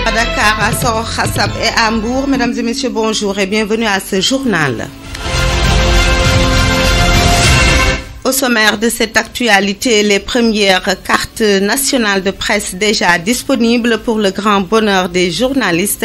À Dakar, à Soro Khassab et à Hambourg. Mesdames et messieurs, bonjour et bienvenue à ce journal. Au sommaire de cette actualité, les premières cartes nationales de presse déjà disponibles pour le grand bonheur des journalistes.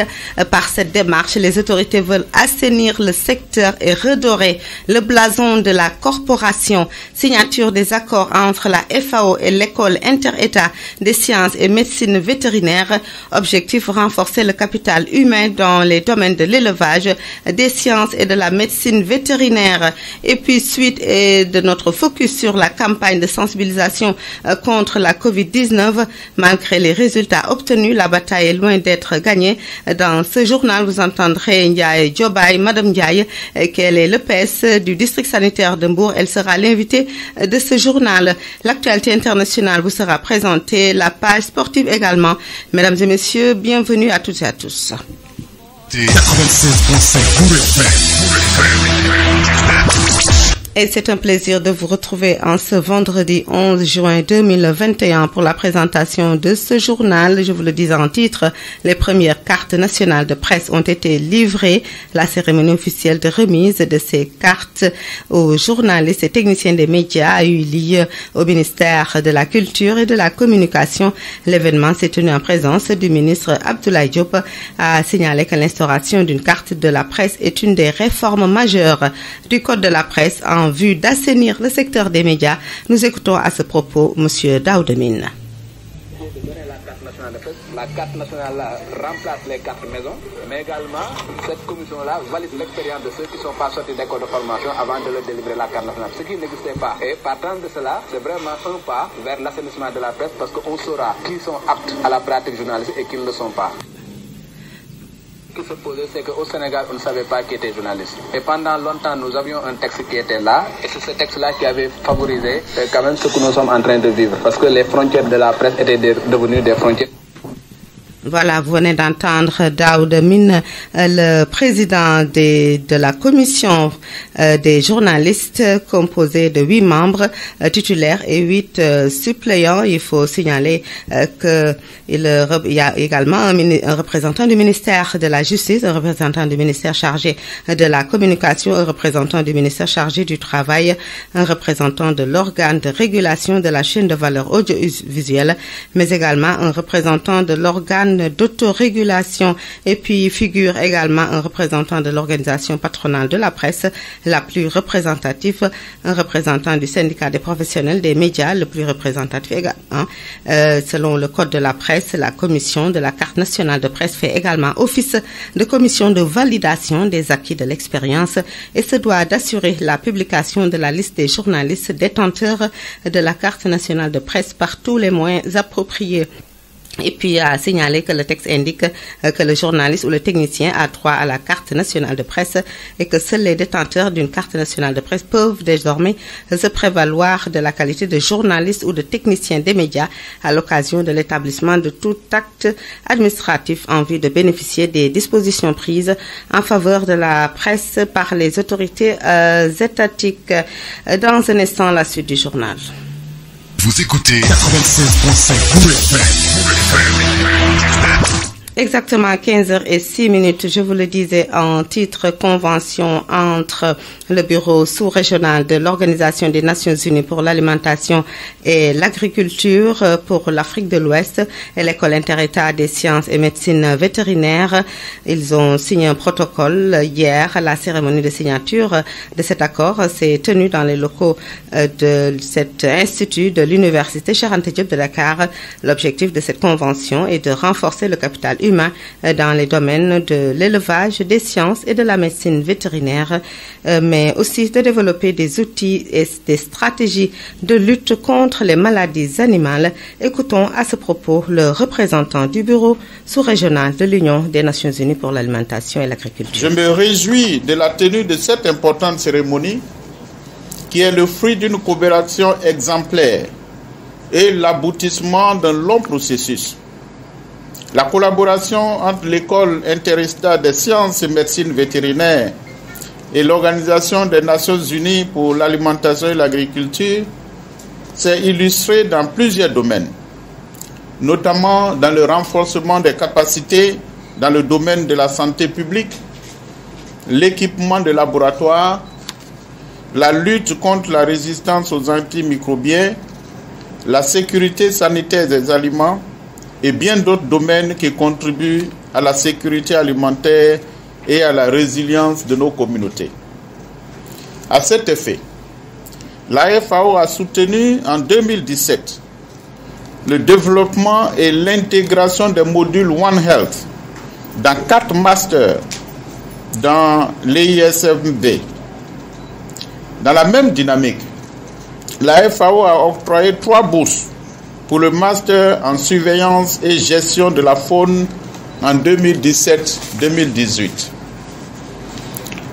Par cette démarche, les autorités veulent assainir le secteur et redorer le blason de la corporation. Signature des accords entre la FAO et l'École inter-État des sciences et médecine vétérinaire. Objectif, renforcer le capital humain dans les domaines de l'élevage, des sciences et de la médecine vétérinaire. Et puis, suite de notre focus sur la campagne de sensibilisation contre la COVID-19. Malgré les résultats obtenus, la bataille est loin d'être gagnée. Dans ce journal, vous entendrez Ndiaye Diobaye, Madame Ndiaye, qu'elle est l'EPS du district sanitaire de Mbour. Elle sera l'invitée de ce journal. L'actualité internationale vous sera présentée, la page sportive également. Mesdames et messieurs, bienvenue à toutes et à tous. 96.5 Et c'est un plaisir de vous retrouver en ce vendredi 11 juin 2021 pour la présentation de ce journal. Je vous le dis en titre, les premières cartes nationales de presse ont été livrées. La cérémonie officielle de remise de ces cartes aux journalistes et techniciens des médias a eu lieu au ministère de la Culture et de la Communication. L'événement s'est tenu en présence du ministre Abdoulaye Diop, a signalé que l'instauration d'une carte de la presse est une des réformes majeures du Code de la presse en vue d'assainir le secteur des médias. Nous écoutons à ce propos M. Daoudemine. La carte nationale remplace les cartes maison, mais également cette commission-là valide l'expérience de ceux qui ne sont pas sortis d'école de formation avant de leur délivrer la carte nationale, ce qui n'existait pas. Et partant de cela, c'est vraiment un pas vers l'assainissement de la presse parce qu'on saura qui sont aptes à la pratique journalistique et qui ne le sont pas. Ce qui se posait, c'est qu'au Sénégal, on ne savait pas qui était journaliste. Et pendant longtemps, nous avions un texte qui était là, et c'est ce texte-là qui avait favorisé quand même ce que nous sommes en train de vivre, parce que les frontières de la presse étaient devenues des frontières. Voilà, vous venez d'entendre Daoudemine, le président de la commission des journalistes, composée de 8 membres titulaires et 8 suppléants. Il faut signaler qu'il y a également un représentant du ministère de la Justice, un représentant du ministère chargé de la Communication, un représentant du ministère chargé du Travail, un représentant de l'organe de régulation de la chaîne de valeur audiovisuelle, mais également un représentant de l'organe d'autorégulation, et puis figure également un représentant de l'organisation patronale de la presse la plus représentative, un représentant du syndicat des professionnels des médias le plus représentatif également. Selon le code de la presse, la commission de la carte nationale de presse fait également office de commission de validation des acquis de l'expérience et se doit d'assurer la publication de la liste des journalistes détenteurs de la carte nationale de presse par tous les moyens appropriés. Et puis à signaler que le texte indique que le journaliste ou le technicien a droit à la carte nationale de presse et que seuls les détenteurs d'une carte nationale de presse peuvent désormais se prévaloir de la qualité de journaliste ou de technicien des médias à l'occasion de l'établissement de tout acte administratif en vue de bénéficier des dispositions prises en faveur de la presse par les autorités étatiques. Dans un instant, la suite du journal. Vous écoutez 96.5 Exactement à 15h06, je vous le disais en titre, convention entre le bureau sous-régional de l'Organisation des Nations Unies pour l'alimentation et l'agriculture pour l'Afrique de l'Ouest et l'École inter-État des sciences et médecine vétérinaire. Ils ont signé un protocole hier. La cérémonie de signature de cet accord s'est tenue dans les locaux de cet institut de l'Université Cheikh Anta Diop de Dakar. L'objectif de cette convention est de renforcer le capital humain dans les domaines de l'élevage, des sciences et de la médecine vétérinaire, mais aussi de développer des outils et des stratégies de lutte contre les maladies animales. Écoutons à ce propos le représentant du bureau sous-régional de l'Union des Nations Unies pour l'alimentation et l'agriculture. Je me réjouis de la tenue de cette importante cérémonie qui est le fruit d'une coopération exemplaire et l'aboutissement d'un long processus. La collaboration entre l'École inter-État des sciences et médecine vétérinaire et l'Organisation des Nations Unies pour l'alimentation et l'agriculture s'est illustrée dans plusieurs domaines. notamment dans le renforcement des capacités dans le domaine de la santé publique, l'équipement de laboratoires, la lutte contre la résistance aux antimicrobiens, la sécurité sanitaire des aliments et bien d'autres domaines qui contribuent à la sécurité alimentaire et à la résilience de nos communautés. À cet effet, la FAO a soutenu en 2017 le développement et l'intégration des modules One Health dans 4 masters dans l'ISMV. Dans la même dynamique, la FAO a octroyé 3 bourses pour le master en surveillance et gestion de la faune en 2017-2018.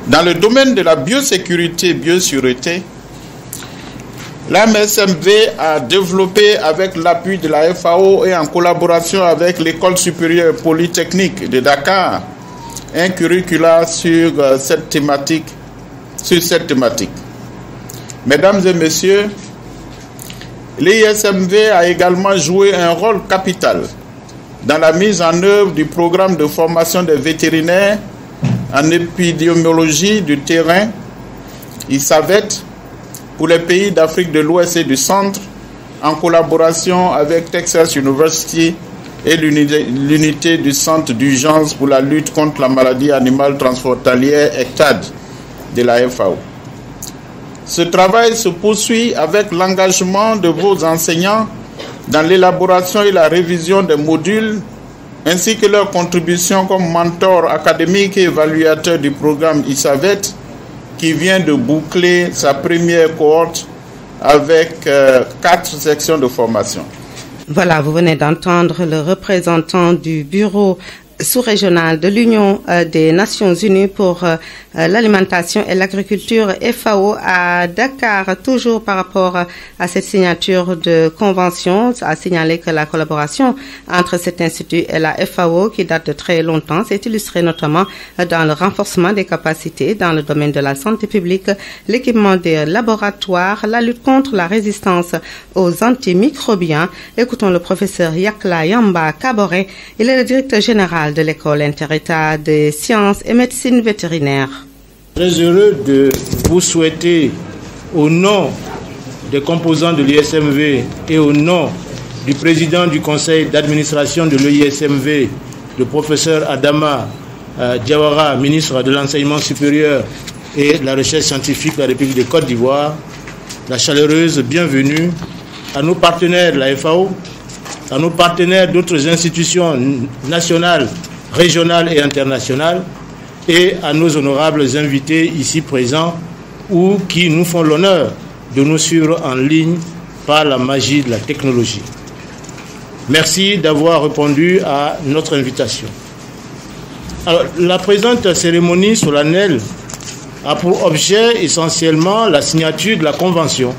Dans le domaine de la biosécurité et biosureté, la MSMV a développé avec l'appui de la FAO et en collaboration avec l'École supérieure polytechnique de Dakar un curricula sur cette thématique. Mesdames et messieurs, l'ISMV a également joué un rôle capital dans la mise en œuvre du programme de formation des vétérinaires en épidémiologie du terrain, ISAVET, pour les pays d'Afrique de l'Ouest et du Centre, en collaboration avec Texas University et l'unité du Centre d'urgence pour la lutte contre la maladie animale transfrontalière ECTAD de la FAO. Ce travail se poursuit avec l'engagement de vos enseignants dans l'élaboration et la révision des modules, ainsi que leur contribution comme mentor académique et évaluateur du programme ISAVET, qui vient de boucler sa première cohorte avec 4 sections de formation. Voilà, vous venez d'entendre le représentant du bureau sous-régional de l'Union des Nations Unies pour l'alimentation et l'agriculture FAO à Dakar, toujours par rapport à cette signature de convention, a signalé que la collaboration entre cet institut et la FAO, qui date de très longtemps, s'est illustrée notamment dans le renforcement des capacités dans le domaine de la santé publique, l'équipement des laboratoires, la lutte contre la résistance aux antimicrobiens. Écoutons le professeur Yakla Yamba Kabore, il est le directeur général de l'école inter-État des sciences et médecine vétérinaire. Très heureux de vous souhaiter, au nom des composants de l'ISMV et au nom du président du conseil d'administration de l'ISMV, le professeur Adama Diawara, ministre de l'enseignement supérieur et de la recherche scientifique de la République de Côte d'Ivoire, la chaleureuse bienvenue à nos partenaires de la FAO, à nos partenaires d'autres institutions nationales, régionales et internationales, et à nos honorables invités ici présents ou qui nous font l'honneur de nous suivre en ligne par la magie de la technologie. Merci d'avoir répondu à notre invitation. Alors, la présente cérémonie solennelle a pour objet essentiellement la signature de la Convention,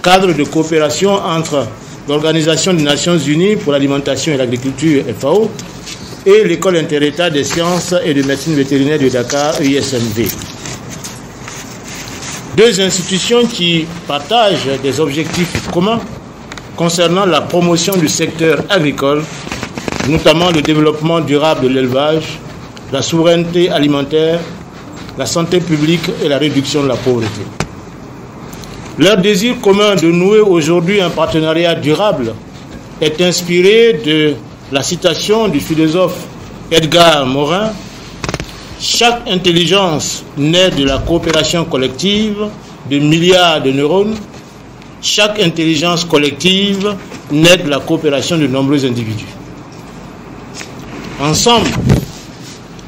cadre de coopération entre l'Organisation des Nations Unies pour l'alimentation et l'agriculture, FAO, et l'École inter-État des sciences et de médecine vétérinaire de Dakar, ISMV. Deux institutions qui partagent des objectifs communs concernant la promotion du secteur agricole, notamment le développement durable de l'élevage, la souveraineté alimentaire, la santé publique et la réduction de la pauvreté. Leur désir commun de nouer aujourd'hui un partenariat durable est inspiré de la citation du philosophe Edgar Morin: « Chaque intelligence naît de la coopération collective de milliards de neurones. Chaque intelligence collective naît de la coopération de nombreux individus. » Ensemble,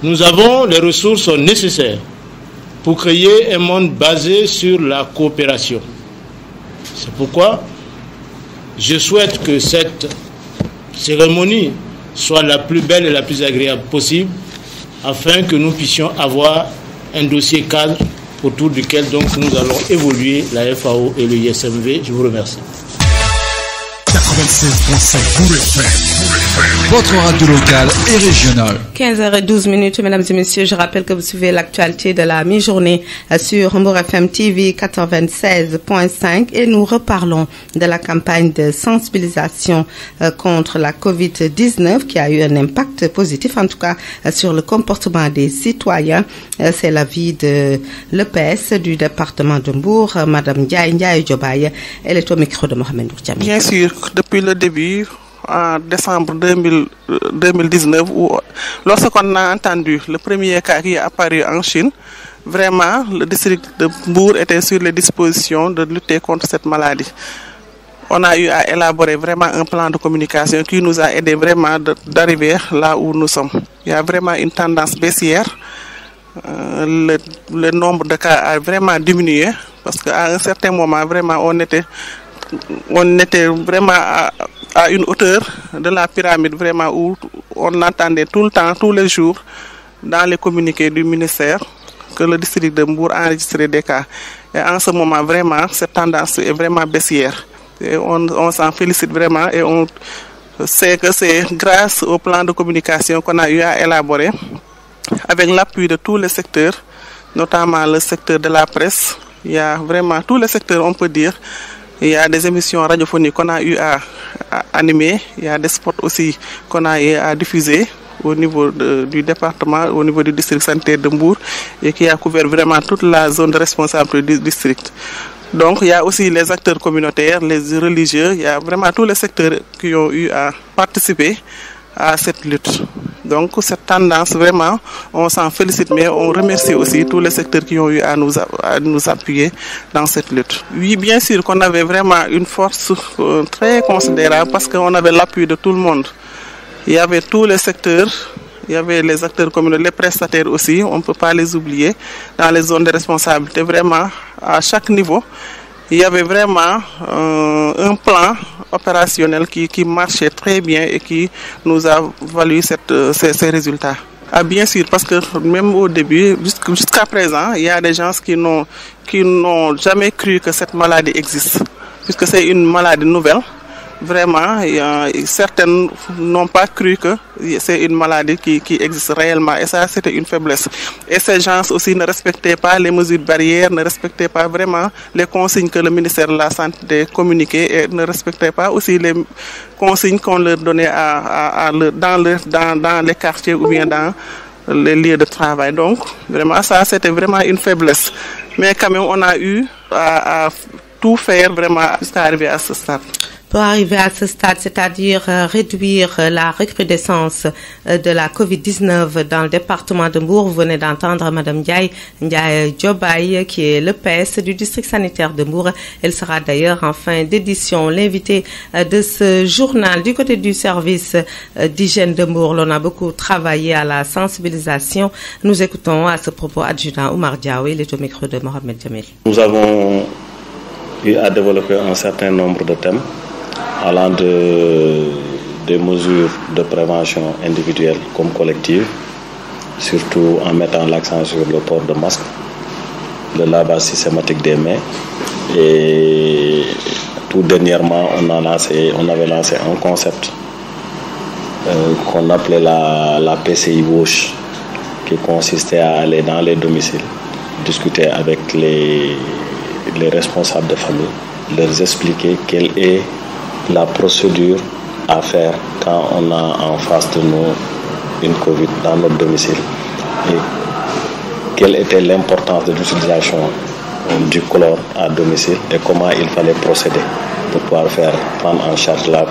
nous avons les ressources nécessaires pour créer un monde basé sur la coopération. C'est pourquoi je souhaite que cette cérémonie soit la plus belle et la plus agréable possible, afin que nous puissions avoir un dossier cadre autour duquel donc nous allons évoluer la FAO et le ISMV. Je vous remercie. 96.5 Bourg FM. votre radio locale et régionale. 15h12, mesdames et messieurs, je rappelle que vous suivez l'actualité de la mi-journée sur Mbour FM TV 96.5 et nous reparlons de la campagne de sensibilisation contre la COVID-19 qui a eu un impact positif, en tout cas sur le comportement des citoyens. C'est l'avis de l'EPS du département de Mbour, Madame Ndiaye Diobaye. Elle est au micro de Mohamed Nourdiami. Bien sûr, depuis le début, en décembre 2019, lorsqu'on a entendu le premier cas qui est apparu en Chine, vraiment, le district de Mbour était sur les dispositions de lutter contre cette maladie. On a eu à élaborer vraiment un plan de communication qui nous a aidé vraiment d'arriver là où nous sommes. Il y a vraiment une tendance baissière. Le nombre de cas a vraiment diminué parce qu'à un certain moment, vraiment, on était vraiment à une hauteur de la pyramide, vraiment, où on entendait tout le temps, tous les jours, dans les communiqués du ministère, que le district de Mbour enregistrait des cas. Et en ce moment, vraiment, cette tendance est vraiment baissière. Et on s'en félicite vraiment et on sait que c'est grâce au plan de communication qu'on a eu à élaborer, avec l'appui de tous les secteurs, notamment le secteur de la presse. Il y a vraiment tous les secteurs, on peut dire. Il y a des émissions radiophoniques qu'on a eu à animer. Il y a des spots aussi qu'on a eu à diffuser au niveau du département, au niveau du district sanitaire de Mbour, et qui a couvert vraiment toute la zone de responsabilité du district. Donc il y a aussi les acteurs communautaires, les religieux, il y a vraiment tous les secteurs qui ont eu à participer à cette lutte. Donc cette tendance, vraiment, on s'en félicite, mais on remercie aussi tous les secteurs qui ont eu à nous appuyer dans cette lutte. Oui, bien sûr qu'on avait vraiment une force très considérable parce qu'on avait l'appui de tout le monde. Il y avait tous les secteurs, il y avait les acteurs communautaires, les prestataires aussi, on ne peut pas les oublier, dans les zones de responsabilité, vraiment, à chaque niveau. Il y avait vraiment un plan opérationnel qui marchait très bien et qui nous a valu ces résultats. Ah, bien sûr, parce que même au début, jusqu'à présent, il y a des gens qui n'ont jamais cru que cette maladie existe, puisque c'est une maladie nouvelle. Vraiment, certaines n'ont pas cru que c'est une maladie qui existe réellement, et ça, c'était une faiblesse. Et ces gens aussi ne respectaient pas les mesures barrières, ne respectaient pas vraiment les consignes que le ministère de la Santé communiquait, et ne respectaient pas aussi les consignes qu'on leur donnait dans les quartiers ou bien dans les lieux de travail. Donc, vraiment, ça, c'était vraiment une faiblesse. Mais quand même, on a eu à tout faire vraiment jusqu'à arriver à ce stade. Pour arriver à ce stade, c'est-à-dire réduire la recrudescence de la COVID-19 dans le département de Mbour, vous venez d'entendre Madame Ndiaye Diobaye, qui est l'EPS du district sanitaire de Mbour. Elle sera d'ailleurs en fin d'édition l'invitée de ce journal. Du côté du service d'hygiène de Mbour, l'on a beaucoup travaillé à la sensibilisation. Nous écoutons à ce propos adjudant Oumar Diaw, il est au micro de Mohamed Jamil. Nous avons eu à développer un certain nombre de thèmes allant des mesures de prévention individuelle comme collective, surtout en mettant l'accent sur le port de masque, le lavage systématique des mains, et tout dernièrement on avait lancé un concept qu'on appelait la PCI Wash, qui consistait à aller dans les domiciles, discuter avec les responsables de famille, leur expliquer quelle est la procédure à faire quand on a en face de nous une COVID dans notre domicile, et quelle était l'importance de l'utilisation du chlore à domicile et comment il fallait procéder pour pouvoir prendre en charge la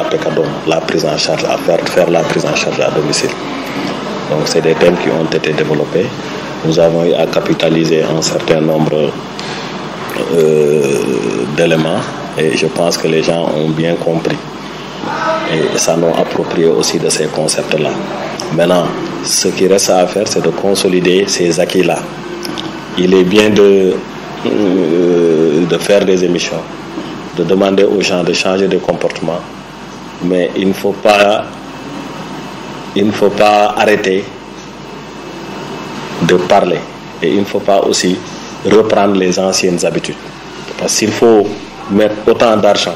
PCADOM, la prise en charge, faire la prise en charge à domicile. Donc c'est des thèmes qui ont été développés. Nous avons eu à capitaliser un certain nombre d'éléments, et je pense que les gens ont bien compris et ça nous approprié aussi de ces concepts-là. Maintenant, ce qui reste à faire, c'est de consolider ces acquis-là. Il est bien de faire des émissions, de demander aux gens de changer de comportement, mais il ne faut pas arrêter de parler, et il ne faut pas aussi reprendre les anciennes habitudes. Parce qu'il faut mettre autant d'argent,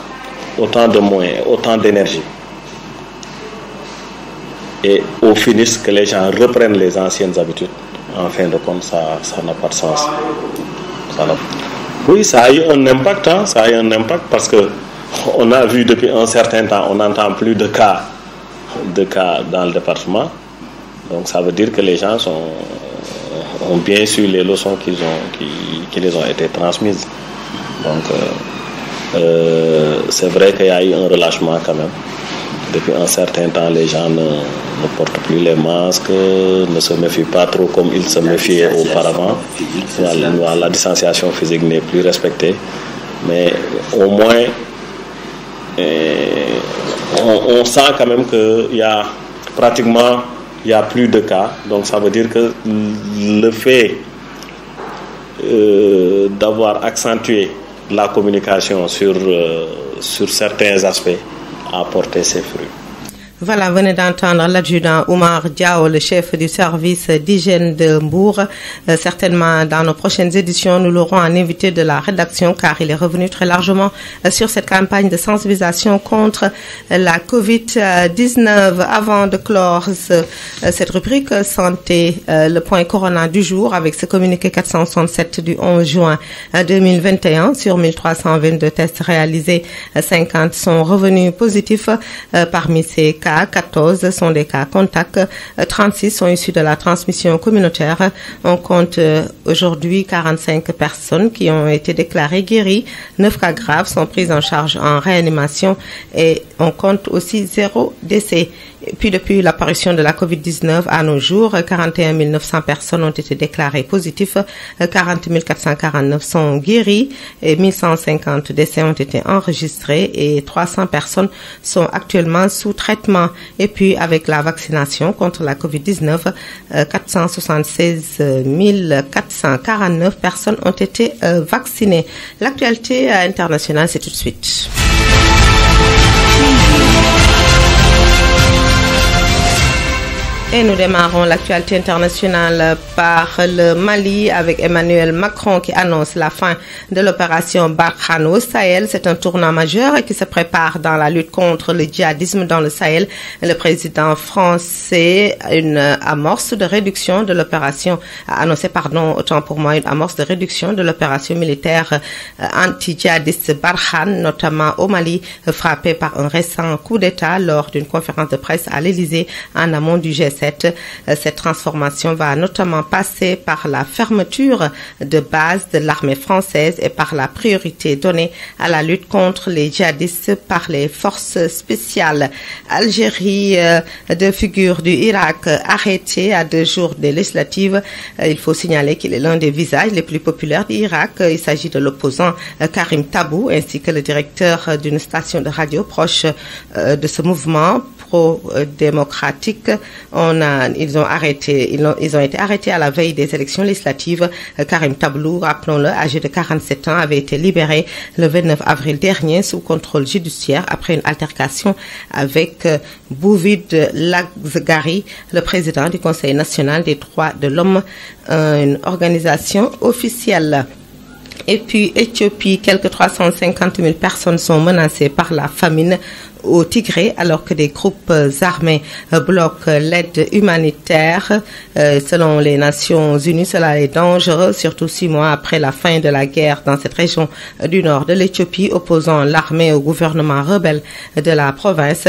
autant de moyens, autant d'énergie et au finish que les gens reprennent les anciennes habitudes, en fin de compte, ça n'a pas de sens. Oui, ça a eu un impact, ça a eu un impact parce que on a vu depuis un certain temps, on n'entend plus de cas dans le département. Donc ça veut dire que les gens ont bien su les leçons qui les ont été transmises. Donc c'est vrai qu'il y a eu un relâchement quand même. Depuis un certain temps, les gens ne portent plus les masques, ne se méfient pas trop comme ils se méfiaient auparavant. La distanciation physique n'est plus respectée. Mais au moins, on sent quand même qu'il y a pratiquement plus de cas. Donc ça veut dire que le fait d'avoir accentué la communication sur certains aspects a porté ses fruits. Voilà, venez d'entendre l'adjudant Oumar Diao, le chef du service d'hygiène de Mbour. Certainement, dans nos prochaines éditions, nous l'aurons en invité de la rédaction car il est revenu très largement sur cette campagne de sensibilisation contre la Covid-19. Avant de clore cette rubrique santé, le point corona du jour avec ce communiqué 467 du 11 juin 2021 sur 1322 tests réalisés, 50 sont revenus positifs. Parmi ces cas, 14 sont des cas contacts, 36 sont issus de la transmission communautaire. On compte aujourd'hui 45 personnes qui ont été déclarées guéries, 9 cas graves sont pris en charge en réanimation et on compte aussi 0 décès. Et puis depuis l'apparition de la Covid-19 à nos jours, 41 900 personnes ont été déclarées positives, 40 449 sont guéries et 1150 décès ont été enregistrés et 300 personnes sont actuellement sous traitement. Et puis avec la vaccination contre la Covid-19, 476 449 personnes ont été vaccinées. L'actualité internationale, c'est tout de suite. Et nous démarrons l'actualité internationale par le Mali avec Emmanuel Macron qui annonce la fin de l'opération Barkhane au Sahel. C'est un tournant majeur qui se prépare dans la lutte contre le djihadisme dans le Sahel. Le président français a une amorce de réduction de l'opération, a annoncé, autant pour moi, une amorce de réduction de l'opération militaire anti-djihadiste Barkhane, notamment au Mali, frappé par un récent coup d'État lors d'une conférence de presse à l'Élysée en amont du G7. Cette transformation va notamment passer par la fermeture de bases de l'armée française et par la priorité donnée à la lutte contre les djihadistes par les forces spéciales. Algérie, deux figures du Irak arrêtées à 2 jours des législatives. Il faut signaler qu'il est l'un des visages les plus populaires du Irak. Il s'agit de l'opposant Karim Tabou ainsi que le directeur d'une station de radio proche de ce mouvement pro-démocratique. Ils ont été arrêtés à la veille des élections législatives. Karim Tabou, rappelons-le, âgé de 47 ans, avait été libéré le 29 avril dernier sous contrôle judiciaire après une altercation avec Bouvid Lagzgari, le président du Conseil national des droits de l'homme, une organisation officielle. Et puis, Éthiopie, quelques 350 000 personnes sont menacées par la famine au Tigré, alors que des groupes armés bloquent l'aide humanitaire. Selon les Nations Unies, cela est dangereux, surtout 6 mois après la fin de la guerre dans cette région du nord de l'Éthiopie, opposant l'armée au gouvernement rebelle de la province.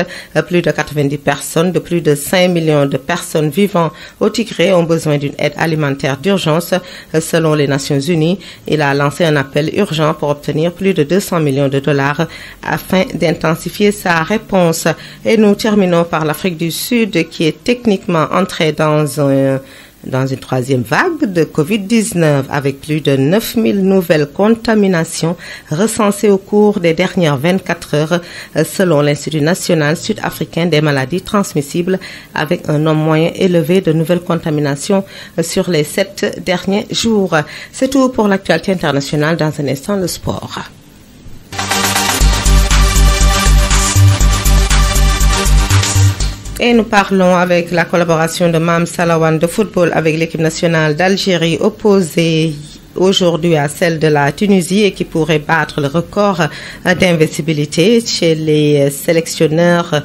Plus de 90 personnes, de plus de 5 millions de personnes vivant au Tigré ont besoin d'une aide alimentaire d'urgence. Selon les Nations Unies, il a lancé un appel urgent pour obtenir plus de 200 millions de dollars afin d'intensifier sa réponse. Et nous terminons par l'Afrique du Sud qui est techniquement entrée dans une troisième vague de Covid-19 avec plus de 9000 nouvelles contaminations recensées au cours des dernières 24 heures selon l'Institut national sud-africain des maladies transmissibles, avec un nombre moyen élevé de nouvelles contaminations sur les 7 derniers jours. C'est tout pour l'actualité internationale. Dans un instant, le sport. Et nous parlons avec la collaboration de Mam Salawan de football avec l'équipe nationale d'Algérie opposée aujourd'hui à celle de la Tunisie et qui pourrait battre le record d'investibilité chez les sélectionneurs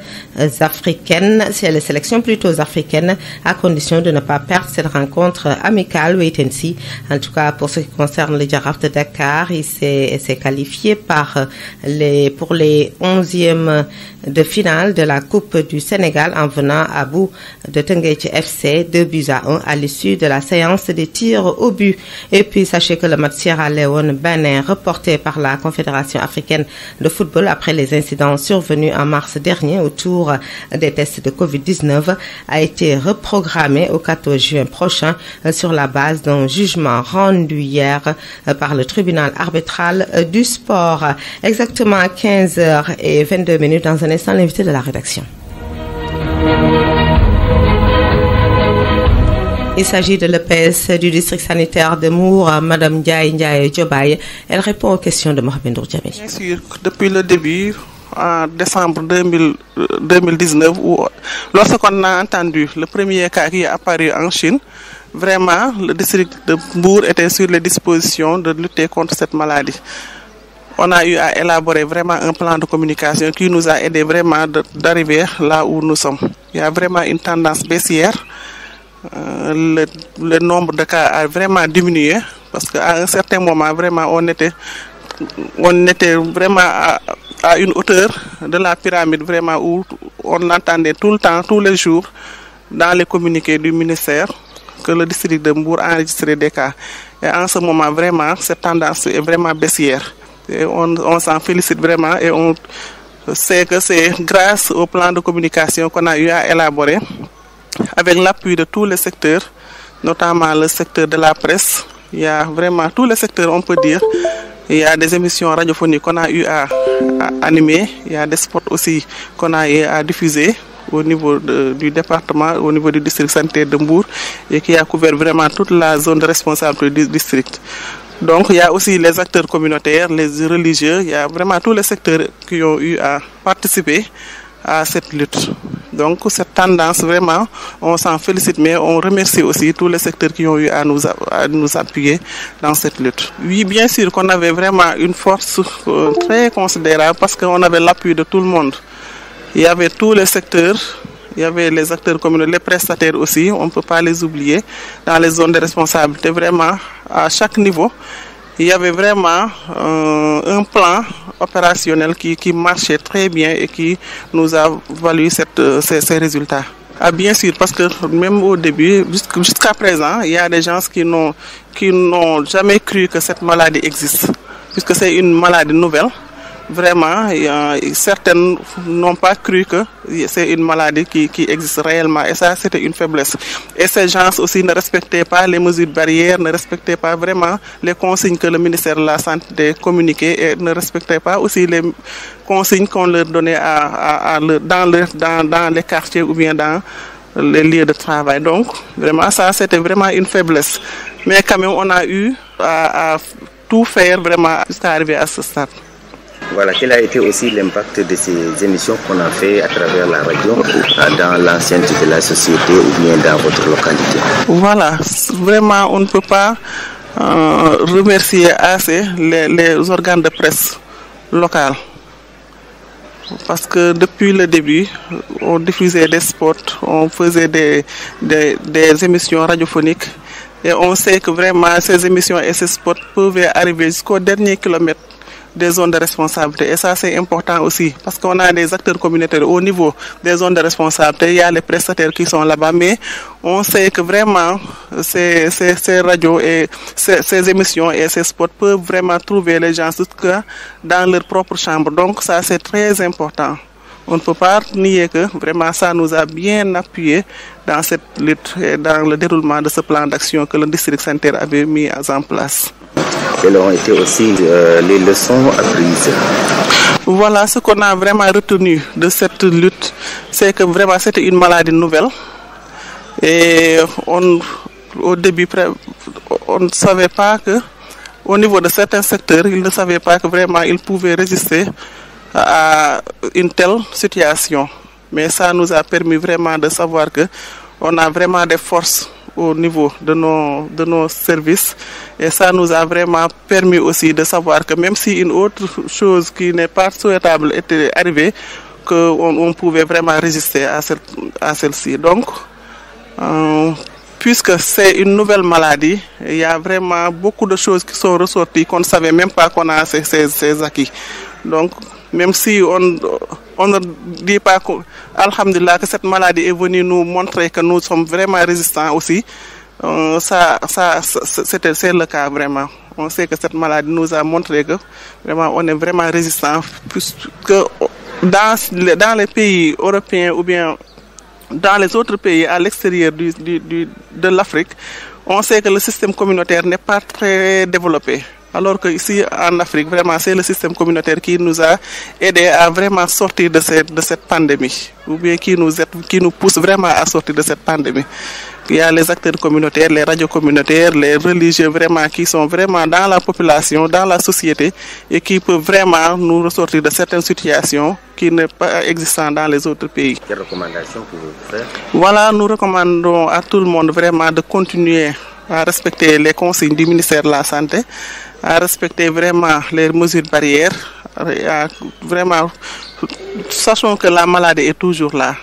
africaines, chez les sélections plutôt africaines, à condition de ne pas perdre cette rencontre amicale wait and see. En tout cas, pour ce qui concerne le Jaraaf de Dakar, il s'est qualifié pour les 11e de finale de la Coupe du Sénégal en venant à bout de Teungueth FC 2-1 à l'issue de la séance des tirs au but. Et puis sachez que le match Sierra Leone-Bénin reporté par la Confédération africaine de football après les incidents survenus en mars dernier autour des tests de Covid-19 a été reprogrammé au 14 juin prochain sur la base d'un jugement rendu hier par le tribunal arbitral du sport. Exactement à 15h22 dans un instant, l'invité de la rédaction. Il s'agit de l'EPS du district sanitaire de Mour, Madame Ndiaye Diobaye. Elle répond aux questions de Mohamed Ndour-Djamil. Bien sûr, depuis le début, en décembre 2019, lorsqu'on a entendu le premier cas qui est apparu en Chine, vraiment, le district de Mour était sur les dispositions de lutter contre cette maladie. On a eu à élaborer vraiment un plan de communication qui nous a aidé vraiment d'arriver là où nous sommes. Il y a vraiment une tendance baissière. Le nombre de cas a vraiment diminué parce qu'à un certain moment, vraiment, on était vraiment à une hauteur de la pyramide, vraiment où on entendait tout le temps, tous les jours, dans les communiqués du ministère, que le district de Mbour enregistrait des cas. Et en ce moment, vraiment, cette tendance est vraiment baissière. Et on s'en félicite vraiment et on sait que c'est grâce au plan de communication qu'on a eu à élaborer avec l'appui de tous les secteurs, notamment le secteur de la presse. Il y a vraiment tous les secteurs, on peut dire. Il y a des émissions radiophoniques qu'on a eu à animer. Il y a des spots aussi qu'on a eu à diffuser au niveau du département, au niveau du district sanitaire de Mbour et qui a couvert vraiment toute la zone de responsabilité du district. Donc il y a aussi les acteurs communautaires, les religieux, il y a vraiment tous les secteurs qui ont eu à participer à cette lutte. Donc cette tendance, vraiment, on s'en félicite, mais on remercie aussi tous les secteurs qui ont eu à nous appuyer dans cette lutte. Oui, bien sûr qu'on avait vraiment une force très considérable parce qu'on avait l'appui de tout le monde. Il y avait tous les secteurs, il y avait les acteurs communautaires, les prestataires aussi, on ne peut pas les oublier, dans les zones de responsabilité, vraiment, à chaque niveau. Il y avait vraiment un plan opérationnel qui marchait très bien et qui nous a valu ces résultats. Ah, bien sûr, parce que même au début, jusqu'à présent, il y a des gens qui n'ont jamais cru que cette maladie existe, puisque c'est une maladie nouvelle. Vraiment, certaines n'ont pas cru que c'est une maladie qui existe réellement. Et ça, c'était une faiblesse. Et ces gens aussi ne respectaient pas les mesures barrières, ne respectaient pas vraiment les consignes que le ministère de la Santé communiquait et ne respectaient pas aussi les consignes qu'on leur donnait dans les quartiers ou bien dans les lieux de travail. Donc, vraiment, ça, c'était vraiment une faiblesse. Mais quand même, on a eu à tout faire vraiment jusqu'à arriver à ce stade. Voilà, quel a été aussi l'impact de ces émissions qu'on a fait à travers la radio dans l'enceinte de la société ou bien dans votre localité? Voilà, vraiment, on ne peut pas remercier assez les organes de presse locaux. Parce que depuis le début, on diffusait des spots, on faisait des émissions radiophoniques et on sait que vraiment ces émissions et ces spots pouvaient arriver jusqu'au dernier kilomètre des zones de responsabilité. Et ça, c'est important aussi, parce qu'on a des acteurs communautaires au niveau des zones de responsabilité. Il y a les prestataires qui sont là-bas, mais on sait que vraiment, ces radios et ces émissions et ces spots peuvent vraiment trouver les gens jusque dans leur propre chambre. Donc ça, c'est très important. On ne peut pas nier que vraiment ça nous a bien appuyé dans cette lutte et dans le déroulement de ce plan d'action que le district sanitaire avait mis en place. Quelles ont été aussi les leçons apprises? Voilà, ce qu'on a vraiment retenu de cette lutte, c'est que vraiment c'était une maladie nouvelle. Et au début, on ne savait pas que, au niveau de certains secteurs, ils ne savaient pas que vraiment ils pouvaient résister à une telle situation. Mais ça nous a permis vraiment de savoir que on a vraiment des forces au niveau de nos services. Et ça nous a vraiment permis aussi de savoir que même si une autre chose qui n'est pas souhaitable était arrivée, qu'on pouvait vraiment résister à celle-ci. Donc, puisque c'est une nouvelle maladie, il y a vraiment beaucoup de choses qui sont ressorties qu'on ne savait même pas qu'on a ces acquis. Donc, même si on ne dit pas alhamdulillah, que cette maladie est venue nous montrer que nous sommes vraiment résistants aussi, c'est le cas vraiment. On sait que cette maladie nous a montré que vraiment on est vraiment résistant, puisque dans les pays européens ou bien dans les autres pays à l'extérieur de l'Afrique, on sait que le système communautaire n'est pas très développé. Alors que ici en Afrique, vraiment, c'est le système communautaire qui nous a aidé à vraiment sortir de cette pandémie, ou bien qui nous pousse vraiment à sortir de cette pandémie. Il y a les acteurs communautaires, les radios communautaires, les religieux vraiment qui sont vraiment dans la population, dans la société et qui peuvent vraiment nous ressortir de certaines situations qui n'est pas existantes dans les autres pays. Quelles recommandations pouvez-vous faire? Voilà, nous recommandons à tout le monde vraiment de continuer à respecter les consignes du ministère de la Santé, à respecter vraiment les mesures barrières, vraiment, sachons que la maladie est toujours là,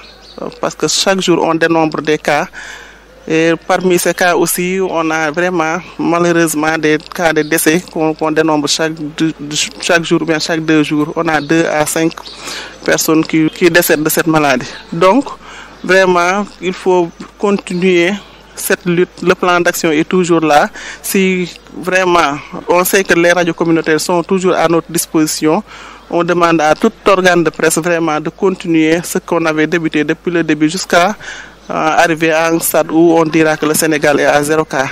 parce que chaque jour on dénombre des cas. Et parmi ces cas aussi, on a vraiment malheureusement des cas de décès qu'on dénombre chaque jour ou bien chaque 2 jours. On a 2 à 5 personnes qui décèdent de cette maladie. Donc, vraiment, il faut continuer cette lutte. Le plan d'action est toujours là. Si vraiment, on sait que les radios communautaires sont toujours à notre disposition, on demande à tout organe de presse vraiment de continuer ce qu'on avait débuté depuis le début jusqu'à arriver à un stade où on dira que le Sénégal est à 0 cas.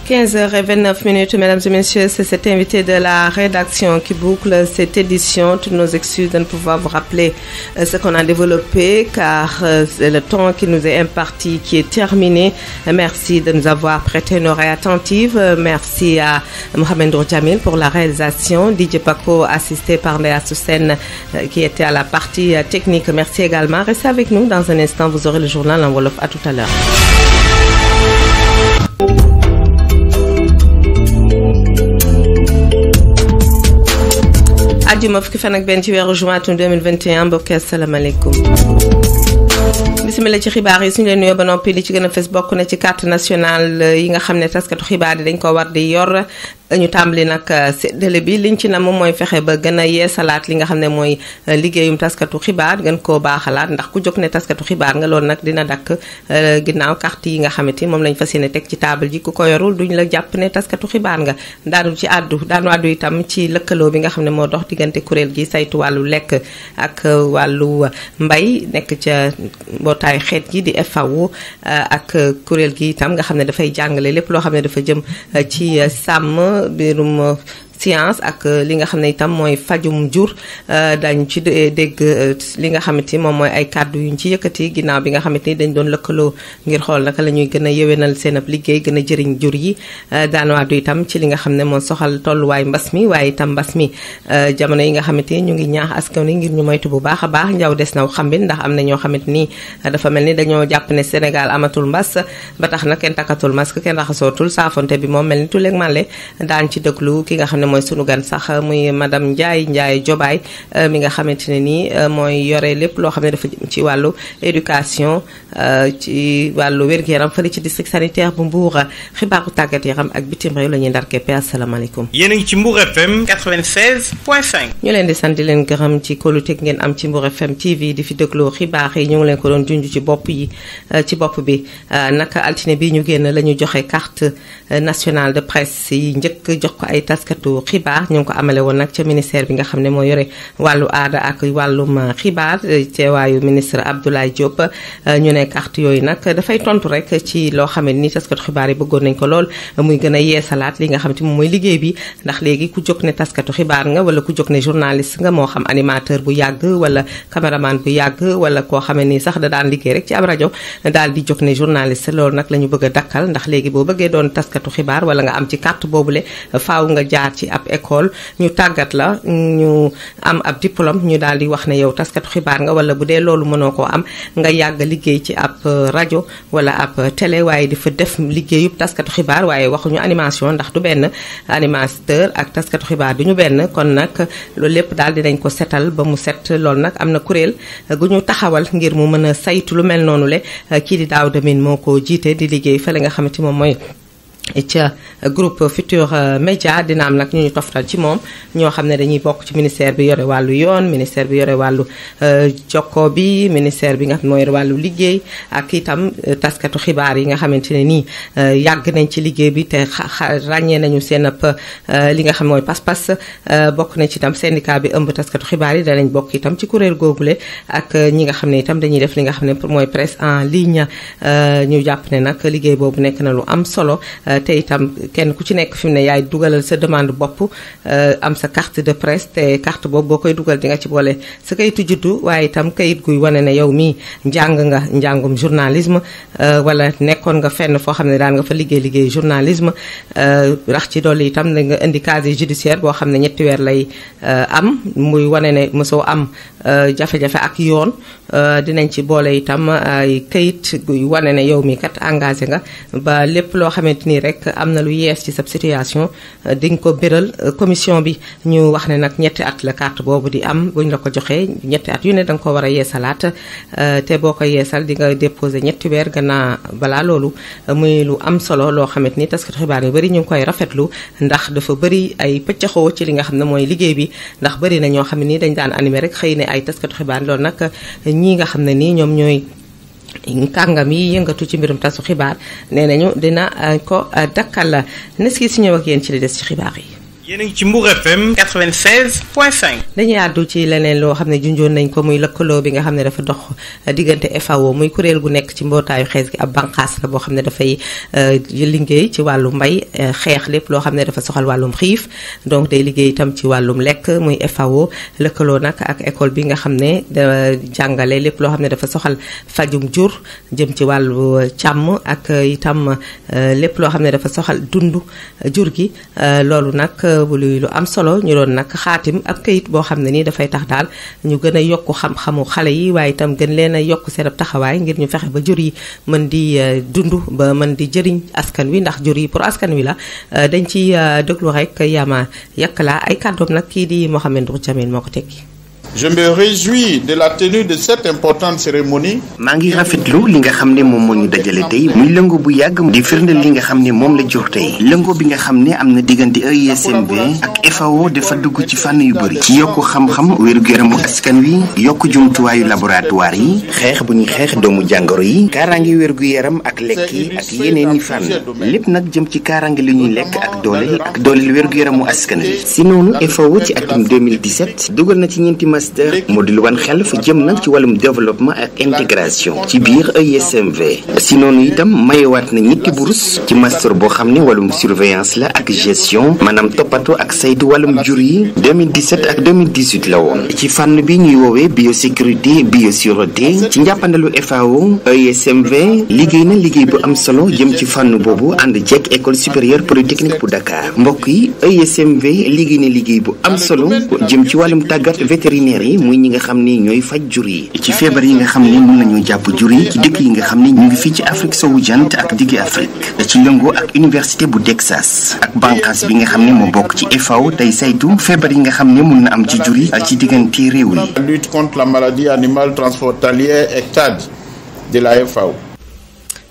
15h29, mesdames et messieurs, c'est cet invité de la rédaction qui boucle cette édition. Toutes nos excuses de ne pouvoir vous rappeler ce qu'on a développé, car c'est le temps qui nous est imparti qui est terminé. Merci de nous avoir prêté une oreille attentive. Merci à Mohamed Jamil pour la réalisation, DJ Paco assisté par Léa Soussen qui était à la partie technique. Merci également. Restez avec nous. Dans un instant, vous aurez le journal en wolof. À tout à l'heure. ajjuma fukki fan ak benn ci weeru juin 2021 mbokk asalaamaaleykum. bismillah ci xibaar yi suñu leen nuyoo ba noppi li ci gën a fës bokk na ci carte nationale yi nga xam ne taskatu xibaar yi dañ ko war di yor. ñu tàmbali nag séddale bi liñ ci na moom mooy fexe ba gën a yeesalaat li nga xam ne mooy liggéeyum taskatu xibaar gën koo baaxalaat ndax ku jóg ne taskatu xibaar nga loolu nag dina dakk ginnaaw carte yi nga xamante ni moom lañ fas yéene teg ci table ji ku ko yorul duñ la jàpp ne taskatu xibaar nga daanu àddu itam ci lëkkaloo bi nga xam ne moo dox diggante kuréel gi saytu wàllu lekk ak wàllu mbay nekk ca mbootaayu xeet gi di FAO ak kuréel gi itam nga xam ne dafay jàngale lépp loo xam ne dafa jëm ci sàmm birum science ak li nga xam ne itam mooy fajum jur dañ ci dégg li nga xamante ni moom mooy ay kàddu yuñ ci yëkkati ginnaaw bi nga xamante ni dañ doon lëkkaloo ngir xool naka la ñuy gën a yéwénal seen ab liggéey gën a jëriñ jur yi daan waadu itam ci li nga xam ne moo soxal tolluwaay mbas mi waaye itam mbas mi jamono yi nga xamante ni ñu ngi ñaax askan wi ngir ñu moytu bu baax a baax njaw des naw xambin ndax am na ñoo xamante ni dafa mel ni dañoo jàpp ne Sénégal amatul mbas ba tax na kenn takkatul masque kenn raxasootul saafonte bi moom mel ni tuleeg male daan ci déglu ki nga xam ne mooy sunu gan sax muy madame Ndiaye Jobaay mi nga xamante ne nii mooy yore lépp loo xam ne dafa ci wàllu éducation ci wàllu wér-gu-yaram fële ci district sanitaire bu Mbour xibaaru tàggat yaram ak bitim réew la ñuy ndar keppe asalaamaaleykum. yéen a ngi ci Mbour FM 96.5. ñu leen di sant di leen gërëm ci kóolute ngeen am ci Mbour FM TV di fi dégloo xibaar yi ñu ngi leen ko doon junj ci bopp bi naka altine bi ñu génn la ñu joxe carte nationale de presse yi njëkk jox ko ay taskatu xibaar ñu ngi ko amale woon nag ca ministère bi nga xam ne moo yore wàllu aada ak wàllum xibaar teewaayu ministre Abdoulaye Diop ñu ne carte yooyu nag dafay tontu rek ci loo xam ne ni taskatu xibaar yi bëggoon nañ ko lool muy gën a yeesalaat li nga xam te moom mooy liggéey bi ndax léegi ku jóg ne taskatu xibaar nga wala ku jóg ne journaliste nga moo xam animateur bu yàgg wala caméraman bu yàgg wala koo xam ne nii sax da daan liggéey rek ci ab rajo daal di jóg ne journaliste loolu nag la ñu bëgg a dakkal ndax léegi boo bëggee doon taskatu xibaar wala nga am ci carte boobule faaw nga jaar ci si ab école ñu tàggat la ñu am ab diplôme ñu daal di wax ne yow taskatu xibaar nga wala bu dee loolu mënoo koo am nga yàgg liggéey ci ab rajo wala ab télé waaye di fa def liggéeyub taskatu xibaar waaye waxuñu animation ndax du benn animateur ak taskatu xibaar du ñu benn kon nag loolu lépp daal dinañ ko setal ba mu set loolu nag am na kuréel gu ñu taxawal ngir mu mën a saytu lu mel noonu le kii di Daouda Mine moo ko jiite di liggéey fële nga xamante moom mooy ca groupe Futur Média dina am nag ñu toftal ci moom ñoo xam ne dañuy bokk ci ministère bi yore wàllu yoon ministère bi yore wàllu jokko bi ministère bi nga xam ne moo yore wàllu liggéey ak itam taskatu xibaar yi nga xamante ne nii yàgg nañ ci liggéey bi te ràññee nañu seen ab li nga xam mooy pas-pas bokk nañ ci itam syndicat bi ëmb taskatu xibaar yi danañ bokk itam ci kuréel googule ak ñi nga xam ne itam dañuy def li nga xam ne mooy presse en ligne ñu jàpp ne nag liggéey boobu nekk na lu am solo te itam kenn ku ci nekk fi mu ne yaay dugalal sa demande bopp am sa carte de presse te carte boobu boo koy dugal di nga ci boole sa kayitu juddu waaye itam kayit guy wane ne yow mii njàng nga njàngum journalisme wala nekkoon nga fenn foo xam ne daan nga fa liggéey journalisme rax ci dolli itam da nga indi casier judiciaire boo xam ne 3 weer lay am muy wane ne mosoo am jafe-jafe ak yoon dinañ ci boole itam ay kayit guy wane ne yow mii kat engagé nga ba lépp loo xamante ni rek am na lu yees ci sa situation di nga ko béral commission bi ñu wax ne nag 3 at la carte boobu di am buñ la ko joxee 3 at yu ne da nga ko war a yeesalaat te boo ko yeesal di nga déposé 3 weer gannaaw balaa loolu muy lu am solo loo xamante ni taskatu xibaar yu bëri ñu ngi koy rafetlu ndax dafa bëri ay pëccaxoo ci li nga xam ne mooy liggéey bi ndax bëri na ñoo xam ne nii dañ daan animé rek xëy ne ay taskatu xibaar loolu nag ñii nga xam ne nii ñoom ñooy kàngam yi yëngatu ci mbirum tasu xibaar nee nañu dina ko dakkal la nes ki si ñëw ak yéen ci li des ci xibaar yi. yéen a ngi ci Mbour FM 96.5. dañuy àddu ci leneen loo xam ne junjoon nañ ko muy lëkkaloo bi nga xam ne dafa dox diggante FAO muy kuréel gu nekk ci mbootaayu xees gi ab banqaas la boo xam ne dafay liggéey ci wàllu mbay xeex lépp loo xam ne dafa soxal wàllum xiif donc day liggéey itam ci wàllum lekk muy FAO lëkkaloo nag ak école bi nga xam ne da jàngale lépp loo xam ne dafa soxal fajum jur jëm ci wàllu càmm ak itam lépp loo xam ne dafa soxal dundu jur gi loolu nag lu am solo ñu doon nag xaatim ab kayit boo xam ne nii dafay tax daal ñu gën a yokk xam-xamu xale yi waaye itam gën leen a yokk seen ab taxawaay ngir ñu fexe ba jur yi mën di dund ba mën di jëriñ askan wi ndax jur yi pour askan wi la dañ ci déglu rek Yama Yakla ay kàddoom nag kii di Mohamed Ndour Jamil moo ko tekki. Je me réjouis de la tenue de cette importante cérémonie. maa ngi rafetlu li nga xam ne moom moo ñu dajale tey muy lëngo bu yàgg di firndeel li nga xam ne moom la jur tey lëngo bi nga xam ne am na diggante EISMB ak FAO dafa dugg ci fànn yu bëri ci yokku xam-xam wér-gu-yaramu askan wi yokk jumtuwaayu laboratoire yi xeex bu ñuy xeex doomu jàngoro yi kaaraange wér-gu-yaram ak lekk yi ak yeneen i fànn lépp nag jëm ci kaaraange li ñuy lekk ak dooleel wér-gu-yaramu askan wi si noonu FAO ci atum 2017 dugal na ci ñeenti master moo di lu wan xel fa jëm nag ci wàllum développement ak intégration ci biir EISMV si noonu itam mayewaat na ñetti burus ci master boo xam ne wàllum surveillance la ak gestion maanaam toppatoo ak saytu wàllum jur yi 2017 ak 2018 la woon ci fànn bi ñuy woowee biosécurité biosûreté ci njàppandalu FAO EISMV liggéey na liggéey bu am solo jëm ci fànn boobu ànd jekk école supérieure polytechnique bu Dakar mbokk yi EISMV liggéey na liggéey bu am solo jëm ci wàllum tàggat vétérinaire yi muy ñi nga xam ne ñooy faj jur yi ci feebar yi nga xam ne mën nañoo jàpp jur yi ci dëkk yi nga xam ne ñu ngi fii ci Afrique sowu jant ak diggi Afrique ci lëngoo ak université bu Texas ak bànqaas bi nga xam ne moo bokk ci FAO tey saytu feebar yi nga xam ne mën na am ci jur yi ci diggante réew yi. Lutte contre la maladie animale transfrontalière ECTAD de la FAO.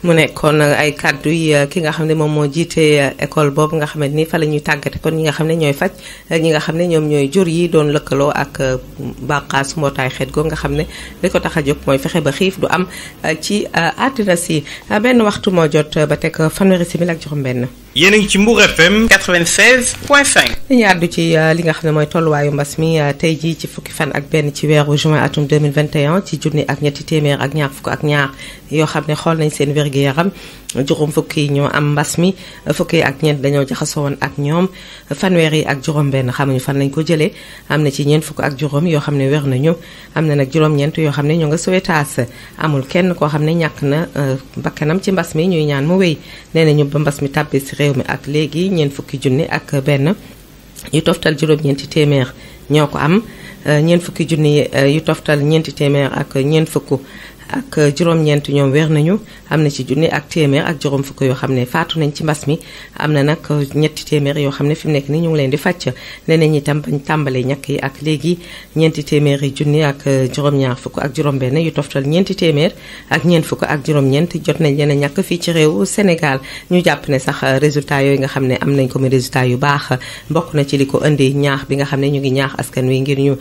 mu nekkoon ay kàddu yi ki nga xam ne moom moo jiite école boobu nga xamante ni fa la ñuy tàggate kon ñi nga xam ne ñooy faj ñi nga xam ne ñoom ñooy jur yi doon lëkkaloo ak bànqaas mbootaay xeet googu nga xam ne li ko tax a jóg mooy fexe ba xiif du am ci àddina si benn waxtu moo jot ba teg fanweeri simili ak juróom-benn. yéen a ngi ci Mbour FM 96.5. dañuy àddu ci li nga xam ne mooy tolluwaayu mbas mi tey jii ci fukki fan ak benn ci weeru juin atum 2021 ci junni ak ñetti téeméer ak ñaar fukk ak ñaar yoo xam ne xool nañ seen wér-gu-yaram juróom fukki yi ñoo am mbas mi fukki ak ñeent dañoo jaxasoo woon ak ñoom fanweer yi ak juróom-benn xamuñu fan lañ ko jëlee am na ci ñeent fukk ak juróom yoo xam ne wér nañu am na nag juróom-ñeent yoo xam ne ñoo nga Sowetaas amul kenn koo xam ne ñàkk na bakkanam ci mbas mi ñuy ñaan mu wéy nee nañu ba mbas mi tàbbi si réew mi ak léegi ñeent fukki junni ak benn yu toftal juróom-ñeenti téeméer ñoo ko am ñeent fukki junni yu toftal ñeenti téeméer ak ñeent fukk ak juróom-ñeent ñoom wér nañu am na ci junni ak téeméer ak juróom fukk yoo xam ne faatu nañ ci mbas mi am na nag ñetti téeméer yoo xam ne fi mu nekk ni ñu ngi leen di fàcc nee nañ itam bañ tàmbalee ñàkk yi ak léegi ñeenti téeméeri junni ak juróom-ñaar fukk ak juróom-benn yu toftal ñeenti téeméer ak ñeent fukk ak juróom-ñeent jot nañ leen a ñàkk fii ci réew Sénégal ñu jàpp ne sax résultat yooyu nga xam ne am nañ ko muy résultat yu baax bokk na ci li ko indi ñaax bi nga xam ne ñu ngi ñaax askan wi ngir ñu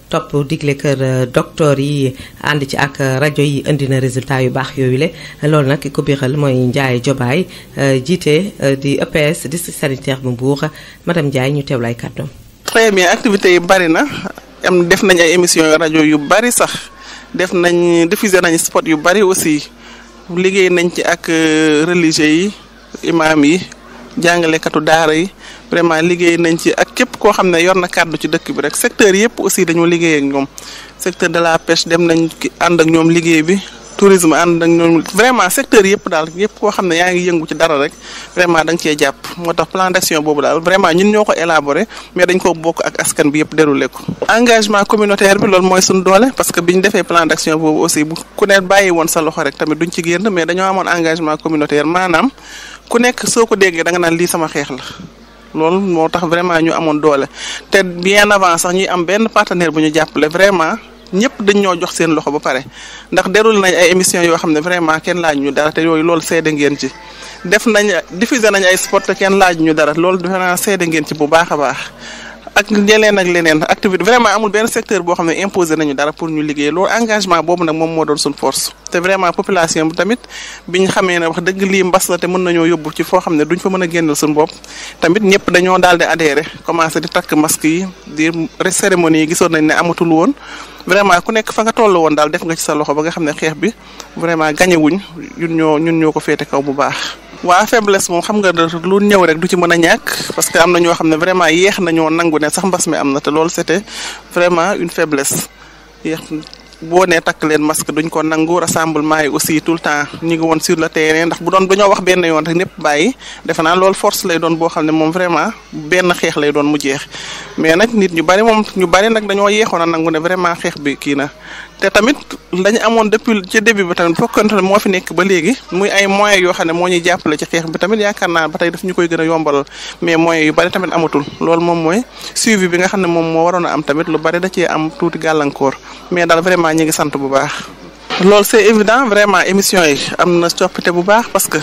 topp digle kër docteur yi ànd ci ak rajo yi indi na résultat yu baax yooyu le loolu nag ki ko biiral mooy Ndiaye Jobaay jiite di EPS district sanitaire bu Mbour madame Ndiaye ñu teewlu ay kàddoom. très bien activités yi bari na def nañ ay émissions rajo yu bari sax diffuser nañ spot yu bari aussi liggéey nañ ci ak religieux yi imam yi jàngalekatu daara yi vraiment liggéey nañ ci ak képp koo xam ne yor na kàddu ci dëkk bi rek secteur yëpp aussi dañoo liggéey ak ñoom secteur de la pêche dem nañ ànd ak ñoom liggéey bi tourisme ànd ak ñoom vraiment secteur yëpp daal yëpp koo xam ne yaa ngi yëngu ci dara rek vraiment da nga cee jàpp moo tax plan d'action boobu daal vraiment ñun ñoo ko élaboré mais dañ ko bokk ak askan bi yëpp déroulé ko. engagement communautaire bi loolu mooy suñu doole parce que biñ defee plan d'action boobu aussi bu ku ne bàyyi woon sa loxo rek tamit duñ ci génn mais dañoo amoon engagement communautaire maanaam ku nekk soo ko déggee da nga naan lii sama xeex la. loolu moo tax vraiment ñu amoon doole te bien avant sax ñuy am benn partenaire bu ñu jàppale vraiment ñëpp dañ ñoo jox seen loxo ba pare ndax déroulé nañ ay émissions yoo xam ne vraiment kenn laaj ñu dara te yooyu loolu seede ngeen ci diffuser nañ ay sport te kenn laaj ñu dara loolu vraiment seede ngeen ci bu baax a baax ak leneen activité vraiment amul benn secteur boo xam ne imposé nañu dara pour ñu liggéey loolu engagement boobu nag moom moo doon suñ force te vraiment population bi tamit biñ xamee ne wax dëgg lii mbas la te mën nañoo yóbbu ci foo xam ne duñ fa mën a génnal suñ bopp tamit ñëpp dañoo daal di adhéré commencé di takk masque yi di cérémonie yi gisoon nañ ne amatul woon vraiment ku nekk fa nga toll woon daal def nga ci sa loxo ba nga xam ne xeex bi vraiment gagné wuñ ñun ñoo ko féete kaw bu baax. waa faiblesse moom xam nga lu ñëw rek du ci mën a ñàkk parce que am na ñoo xam ne vraiment yéex nañoo nangu ne sax mbas mi am na te loolu c'était vraiment une faiblesse yéex boo nee takk leen masque duñ ko nangu rassemblement yi aussi tout le temps ñu ngi woon sur le terrain ndax bu doon dañoo wax benn yoon rek ñëpp bàyyi defe naa loolu force lay doon boo xam ne moom vraiment benn xeex lay doon mu jeex mais nag nit ñu bari nag dañoo yeexoon a nangu ne vraiment xeex bi kii na te tamit lañu amoon depuis ci début ba tamit fokkante ne moo fi nekk ba léegi muy ay moyens yoo xam ne moo ñuy jàppale ci xeex bi tamit yaakaar naa ba tey daf ñu koy gën a yombalal mais moyens yu bari tamit amatul loolu moom mooy suivi bi nga xam ne moom moo waroon a am tamit lu bari da cee am tuuti gàllankoor mais daal vraiment ñu ngi sant bu baax. loolu c'est évident vraiment émission yi am na coppite bu baax parce que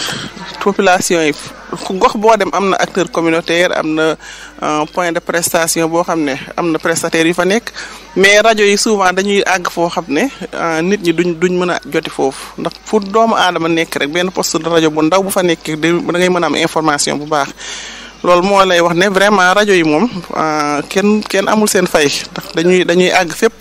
population yi gox boo dem am na acteur communautaire am na point de prestation boo xam ne am na prestataires yu fa nekk mais rajo yi souvent dañuy àgg foo xam ne nit ñi duñ mën a joti foofu ndax fu doomu aadama nekk rek benn poste de rajo bu ndaw bu fa nekk da ngay mën a am information bu baax loolu moo lay wax ne vraiment rajo yi moom kenn amul seen fay ndax dañuy àgg fépp.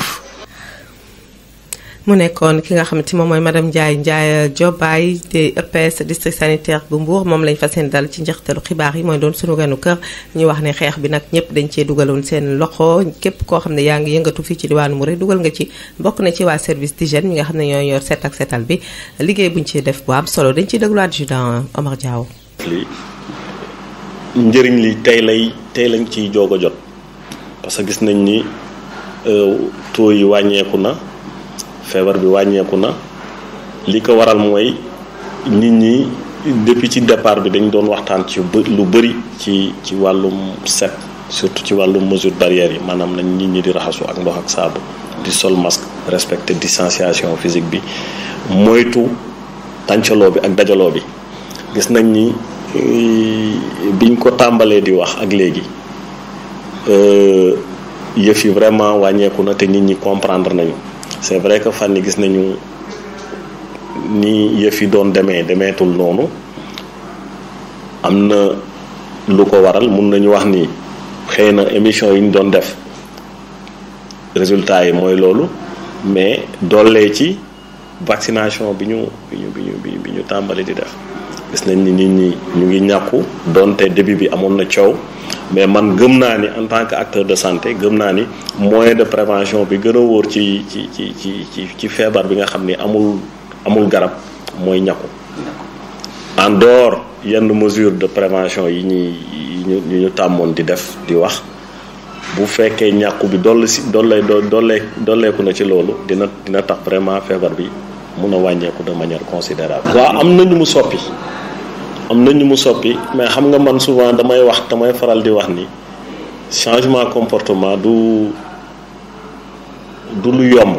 mu nekkoon ki nga xamante moom mooy madame Ndiaye Jobaay de EPS district sanitaire bu Mbour moom lañ fas yéene dal ci njeextalu xibaar yi mooy doon sunu ganu kër ñu wax ne xeex bi nag ñëpp dañ cee dugaloon seen loxo képp koo xam ne yaa ngi yëngatu fii ci diwaanu Mouride dugal nga ci bokk na ci waa service d'hygiène ñi nga xam ne ñoo yor set ak setal bi liggéey buñ ci def bu am solo dañ ciy déglu adjudant Omar Diaw. njëriñ li tey lañ ciy joog a jot parce que gis nañ ni taux yi wàññeeku na. feebar bi wàññeeku na li ko waral mooy nit ñi depuis ci départ bi dañ doon waxtaan ci lu bëri ci wàllum set surtout ci wàllum mesure barrière yi maanaam nañ nit ñi di raxasu ak ndox ak saabu di sol masque respecter distanciation physique bi moytu tàncaloo bi ak dajaloo bi gis nañ ni biñ ko tàmbalee di wax ak léegi yëf yi vraiment wàññeeku na te nit ñi comprendre nañu. c'est vrai que fan yi gis nañu ni yëf yi doon demeetul noonu am na lu ko waral mun nañu wax ni xëy na émission yi ñu doon def résultat yi mooy loolu mais doolee ci vaccination bi ñu tàmbali di def gis nañ ni nit ñi ñu ngi ñàkku donte début bi amoon na coow mais man gëm naa ni en tant que acteur de santé gëm naa ni moyen de prévention bi gën a wóor ci feebar bi nga xam ni amul garab mooy ñàkku en dehors yenn mesures de prévention yi ñu tàmmoon di def di wax bu fekkee ñàkku bi dolleeku na ci loolu dina tax vraiment feebar bi mun a wàññeeku de manière considérable. waaw am na ñu mu soppi mais xam nga man souvent damay faral di wax ni changement comportement du lu yomb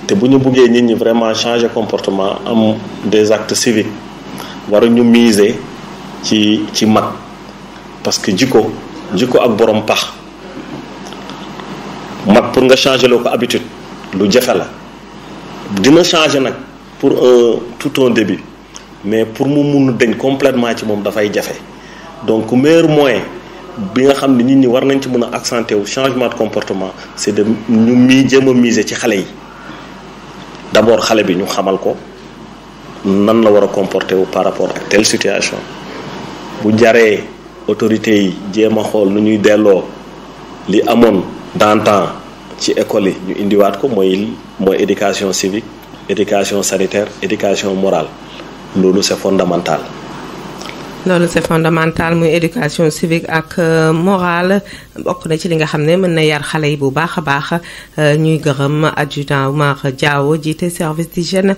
te bu ñu buggee nit ñi vraiment changer comportement am des actes civiques waruñu miser ci mag parce que jikko ak borom pax mag pour nga changer loo ko habitude lu jafe la dina changer nag pour tout un début mais pour mu mun deñ complètement ci moom dafay jafe donc meilleur moyen bi nga xam ne nit ñi war nañ ci mën a accentuer wu changement de comportement c'est de ñu jéem a miser ci xale yi d'abord xale bi ñu xamal ko nan la war a comporter wu par rapport ak telle situation bu jaree autorités yi jéem a xool nu ñuy delloo li amoon d'antan ci école yi ñu indiwaat ko mooy éducation civique éducation sanitaire éducation morale loolu c'est fondamental. loolu c'est fondamental muy éducation civique ak morale bokk na ci li nga xam ne mën na yar xale yi bu baax a baax ñuy gërëm adjudant Oumar Diawo jiite service d'hygiène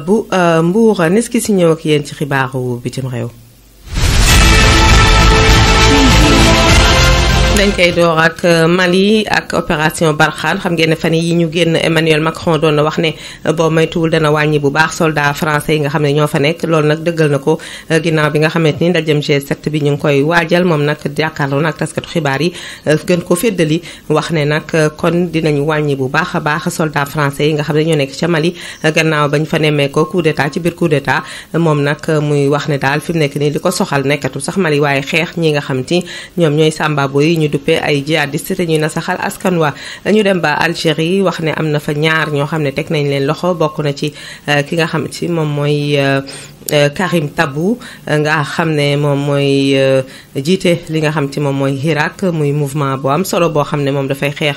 bu Mbour nes ki si ñëw ak yéen ci xibaaru bitim réew. dañ koy door ak Mali ak opération Barkhane xam ngeen ne fan yi ñu génn Emmanuel Macron doon na wax ne boo moytuwul dana wàññi bu baax soldat français yi nga xam ne ñoo fa nekk loolu nag dëggal na ko ginnaaw bi nga xamante ni ndajem G7 bi ñu ngi koy waajal moom nag jàkkaarloo nag taskatu xibaar yi gën ko féddali wax ne nag kon dinañu wàññi bu baax a baax soldat français yi nga xam ne ñoo nekk ca Mali gannaaw bañ fa nemmee ko coup d'état ci biir coup d'état moom nag muy wax ne daal fi mu nekk nii li ko soxal nekkatu sax Mali waaye xeex ñi nga xam ti ñoom ñooy sàmbaabo yi ñu duppee ay jihadiste te ñuy nasaxal askan wa ñu dem ba Algérie wax ne am na fa ñaar ñoo xam ne teg nañ leen loxo bokk na ci ki nga xam ci moom mooy Karim Tabou nga xam ne moom mooy jiite li nga xam ci moom mooy Hirak muy mouvement bu am solo boo xam ne moom dafay xeex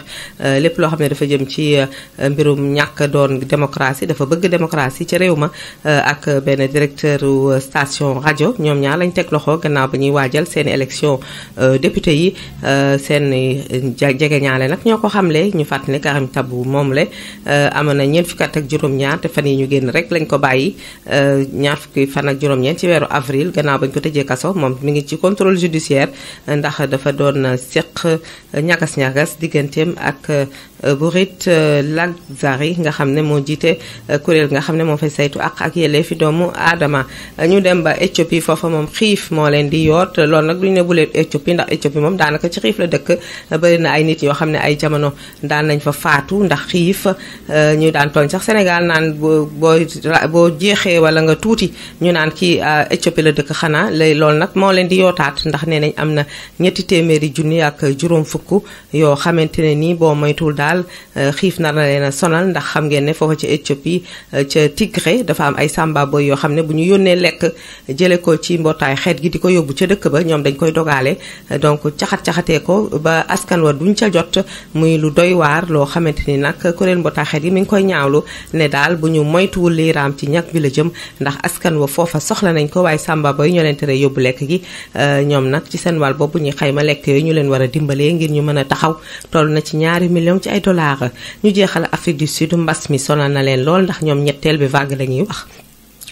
lépp loo xam ne dafa jëm ci mbirum ñàkk doon démocratie dafa bëgg démocratie ci réew ma ak benn directeur station rajo ñoom ñaar lañ teg loxo gannaaw ba ñuy waajal seen élection député yi seen jegeñaale nag ñoo ko xamle ñu fàttali ne Karim Tabou moom le amoon na ñeent fukki at ak juróom-ñaar te fan yi ñu génn rek lañ ko bàyyi ñaar fukki fan ak juróom-ñeent ci weeru avril gannaaw bañ ko tëjee kaso moom mi ngi ci contrôle judiciaire ndax dafa doon seq ñagas-ñagas digganteem ak Bourit Lagzari nga xam ne moo jiite kuréel nga xam ne moo fay saytu ak yelleefi doomu aadama ñu dem ba Éthiopie foofa moom xiif moo leen di yoot loolu nag duñu ne bu leen Éthiopie ndax Éthiopie moom daanaka ci xiif la dëkk bari na ay nit yoo xam ne ay jamono daan nañ fa faatu ndax xiif ñu daan tooñ sax Sénégal naan boo jeexee wala nga tuuti ñu naan kii Éthiopie la dëkk xanaa lay loolu nag moo leen di yootaat ndax nee nañ am na ñetti téeméeri junni ak juróom fukk yoo xamante ne nii boo moytuwul daal xiif nar na leen a sonal ndax xam ngeen ne foofa ca Éthiopie ca Tigré dafa am ay samba boy yoo xam ne bu ñu yónnee lekk jële ko ci mbootaay xeet gi di ko yóbbu ca dëkk ba ñoom dañ koy dogaale donc caxat-caxatee ko ba askan wa duñ ca jot muy lu doy waar loo xamante ni nag kuréel mbootaay xeet gi mi ngi koy ñaawlu ne daal bu ñu moytuwul lii raam ci ñàkk bi la jëm ndax askan wa foofa soxla nañ ko waaye samba boy ñoo leen tere yóbbu lekk gi ñoom nag ci seen wàll boobu ñuy xayma lekk yooyu ñu leen war a dimbalee ngir ñu mën a taxaw toll na ci 2 millions ci ay dollars ñu jeexal Afrique du Sud mbas mi sonal na leen lool ndax ñoom ñetteel bi vague la ñuy wax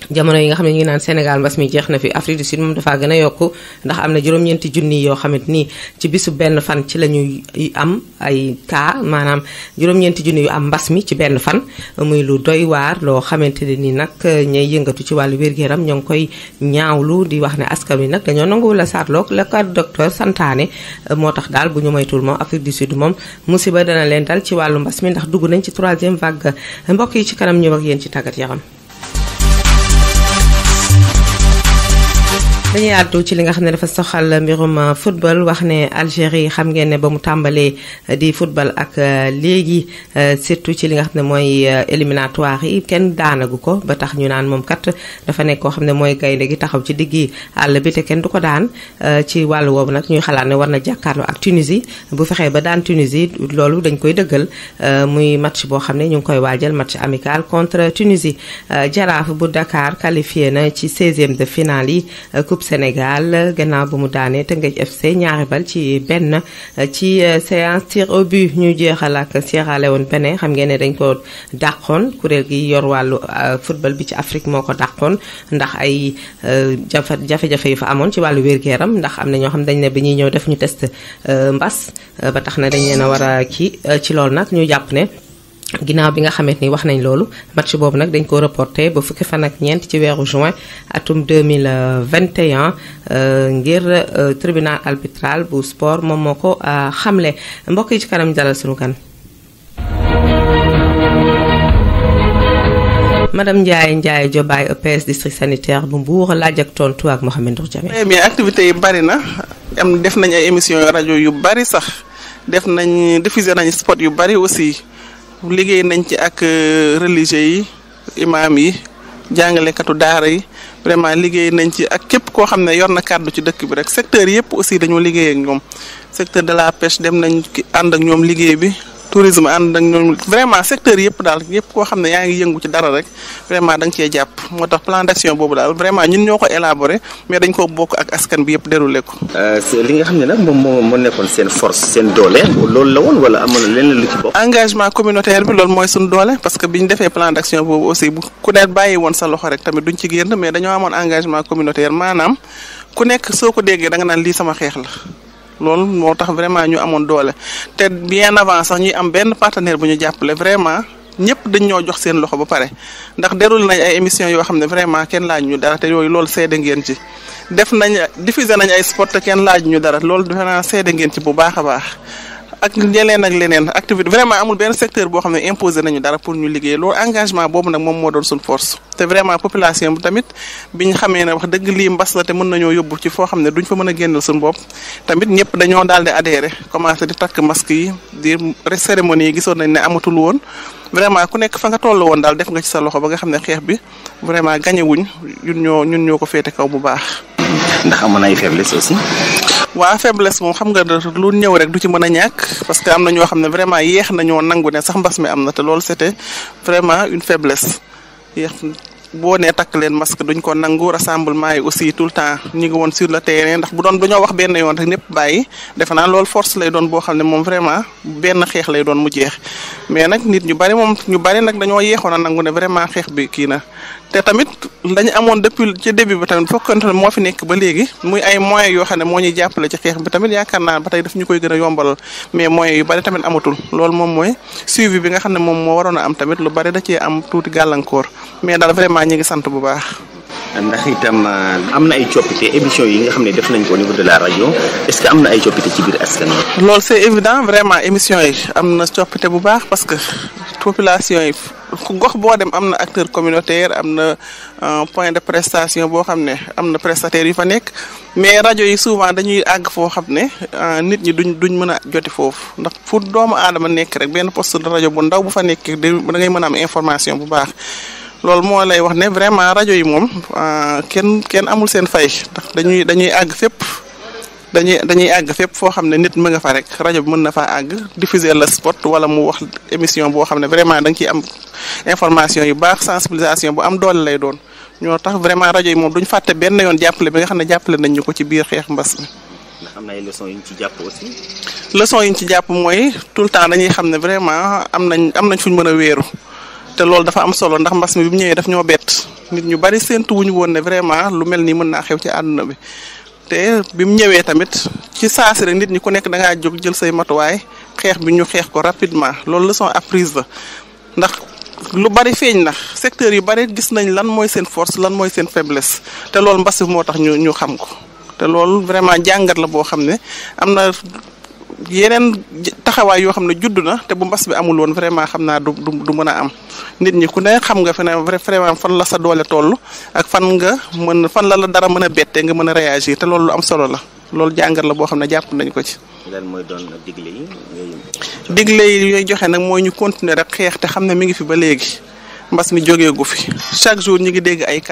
jamono yi nga xam ne ñu ngi naan Sénégal mbas mi jeex na fi Afrique du Sud moom dafaa gën a yokku ndax am na juróom-ñeenti junni yoo xamante ni ci bisu benn fan ci la ñuy am ay cas maanaam juróom-ñeenti junni yu am mbas mi ci benn fan muy lu doy waar loo xamante ne ni nag ñay yëngatu ci wàllu wér-gu-yaram ñoo ngi koy ñaawlu di wax ne askan wi nag dañoo nanguwul la saatloog la ko docteur santaane moo tax daal bu ñu moytul moom Afrique du Sud moom musiba dana leen dal ci wàllu mbas mi ndax dugg nañ ci 3e vague mbokk yi ci kanam ñëw ak yéen ci tàggat yaram. dañuy àddu ci li nga xam ne dafa soxal mbirum football wax ne Algérie xam ngeen ne ba mu tàmbalee di football ak léegi surtout ci li nga xam ne mooy éliminatoire yi kenn daanagu ko ba tax ñu naan moom kat dafa nekk koo xam ne mooy gaynde gi taxaw ci diggi àll bi te kenn du ko daan ci wàllu woowu nag ñuy xalaat ne war na jàkkaarloo ak Tunisie bu fexee ba daan Tunisie loolu dañ koy dëggal muy match boo xam ne ñu ngi koy waajal match amical contre Tunisie. Jaraaf bu Dakar qualifié na ci 16e de finale yi Sénégal gannaaw bu mu daanee Teungueth FC ñaari bal ci benn ci séance tir au but ñu jeexal ak Sierra Leone Benin xam ngeen ne dañ ko dàqoon kuréel gi yor wàllu football bi ci Afrique moo ko dàqoon ndax ay jafe-jafe yu fa amoon ci wàllu wér-gu-yaram ndax am na ñoo xam dañ ne bi ñuy ñëw def ñu test mbas ba tax na dañ leen a war a kii ci loolu nag ñu jàpp ne ginnaaw bi nga xamante ni wax nañ loolu match boobu nag dañ ko reporté ba fukki fan ak ñeent ci weeru juin atum 2021 ngir tribunal arbitral bu sport moom moo ko xamle mbokk yi ci kanam dalal sunu gan. madame Ndiaye Diobaye EPS district sanitaire bu Mbour laaj ak tontu ak Mohamed Ndour Diame. très bien activités yi bari na def nañ ay émissions rajo yu bari sax diffusé nañ spot yu bari aussi. liggéey nañ ci ak religieux yi imam yi jàngalekatu daara yi vraiment liggéey nañ ci ak képp koo xam ne yor na kàddu ci dëkk bi rek secteur yëpp aussi dañoo liggéey ak ñoom secteur de la pêche dem nañ ànd ak ñoom liggéey bi tourisme ànd ak ñoom vraiment secteur yëpp daal yëpp koo xam ne yaa ngi yëngu ci dara rek vraiment da nga cee jàpp moo tax plan d'action boobu daal vraiment ñun ñoo ko élaboré mais dañ koo bokk ak askan bi yëpp déroulé ko. li nga xam ne nag moom moo nekkoon seen force seen doole loolu la woon wala amoon na leneen lu ci bokk. engagement communautaire bi loolu mooy suñu doole parce que bi ñu defee plan d'action boobu aussi bu ku ne bàyyi woon sa loxo rek tamit duñ ci génn mais dañoo amoon engagement communautaire maanaam ku nekk soo ko déggee da nga naan lii sama xeex la. loolu moo tax vraiment ñu amoon doole te bien avant sax ñuy am benn partenaire bu ñu jàppale vraiment ñëpp dañ ñoo jox seen loxo ba pare ndax déroulé nañ ay émissions yoo xam ne vraiment kenn laaj ñu dara te yooyu loolu seede ngeen ci diffusé nañ ay sport te kenn laaj ñu dara loolu vraiment seede ngeen ci bu baax a baax ak leneen activité vraiment amul benn secteur boo xam ne imposé nañu dara pour ñu liggéey loolu engagement boobu nag moom moo doon suñ force te vraiment population bi tamit biñ xamee ne wax dëgg lii mbas la te mën nañoo yóbbu ci foo xam ne duñ fa mën a génnal suñ bopp tamit ñëpp dañoo daal di adhéré commencé di takk masque yi di cérémonie yi gisoon nañ ne amatul woon vraiment ku nekk fa nga toll woon daal def nga ci sa loxo ba nga xam ne xeex bi vraiment gagné wuñ ñun ñoo ko féete kaw bu baax. ndax amoon ay faiblesse aussi. waa faiblesse moom xam nga lu ñëw rek du ci mën a ñàkk parce que am na ñoo xam ne vraiment yéex nañoo nangu ne sax mbas mi am na te loolu c'était vraiment une faiblesse yéex boo nee takk leen masque duñ ko nangu rassemblement yi aussi tout le temps ñu ngi woon sur le terrain ndax bu doon dañoo wax benn yoon rek ñëpp bàyyi defe naa loolu force lay doon boo xam ne moom vraiment benn xeex lay doon mu jeex mais nag nit ñu bari nag dañoo yeexoon a nangu ne vraiment xeex bi kii na te tamit lañu amoon depuis ci début bi tamit fokkante ne moo fi nekk ba léegi muy ay moyens yoo xam ne moo ñuy jàppale ci xeex bi tamit yaakaar naa ba tey daf ñu koy gën a yombalal mais moyens yu bari tamit amatul loolu moom mooy suivi bi nga xam ne moom moo waroon a am tamit lu bari da cee am tuuti gàllankoor mais daal vraiment ñi ngi sant bu baax. ndax itam am na ay coppite émission yi nga xam ne def nañ ko au niveau de la rajo est-ce que am na ay coppite ci biir askan wi. loolu c'est évident vraiment émission yi am na coppite bu baax parce que population yi gox boo dem am na acteur communautaire am na point de prestation boo xam ne am na prestataire yu fa nekk mais rajo yi souvent dañuy àgg foo xam ne nit ñi duñ mën a joti foofu ndax fu doomu aadama nekk rek benn poste de rajo bu ndaw bu fa nekk da ngay mën a am information bu baax. loolu moo lay wax ne vraiment rajo yi moom kenn amul seen fay ndax dañuy àgg fépp dañuy àgg fépp foo xam ne nit mën nga fa rek rajo bi mën na faa àgg diffuser le spot wala mu wax émission boo xam ne vraiment da nga ciy am information yu baax sensibilisation bu am doole lay doon ñoo tax vraiment rajo yi moom duñ fàtte benn yoon jàppale bi nga xam ne jàppale nañ ñu ko ci biir xeex mbas mi. ndax am na ay leçons yu ñu ci jàpp aussi. leçons yi ñu ci jàpp mooy tout le temps dañuy xam ne vraiment am nañ fu ñu mën a wéeru. te loolu dafa am solo ndax mbas mi bi mu ñëwee daf ñoo bett nit ñu bari séntu wuñu woon ne vraiment lu mel nii mën naa xew ci àdduna bi te bi mu ñëwee tamit ci saasi rek nit ñi ku nekk da ngaa jóg jël say matuwaay xeex bi ñu xeex ko rapidement loolu leçon apprise la ndax lu bari feeñ na secteur yu bari gis nañ lan mooy seen force lan mooy seen faiblesse te loolu mbas bi moo tax ñu xam ko te loolu vraiment jàngat la boo xam ne am na yeneen taxawaay yoo xam ne judd na te bu mbas bi amul woon vraiment xam naa du mën a am nit ñi ku ne xam nga fi ne vraiment fan la sa doole toll ak fan la dara mën a bette nga mën a réagir te loolu lu am solo la loolu jàngat la boo xam ne jàpp nañ ko ci. lan mooy doon digle yi. digle yi yooyu joxe nag mooy ñu continuer rek xeex te xam ne mi ngi fi ba léegi mbas mi jógeegu fi chaque jour ñu ngi dégg ay cas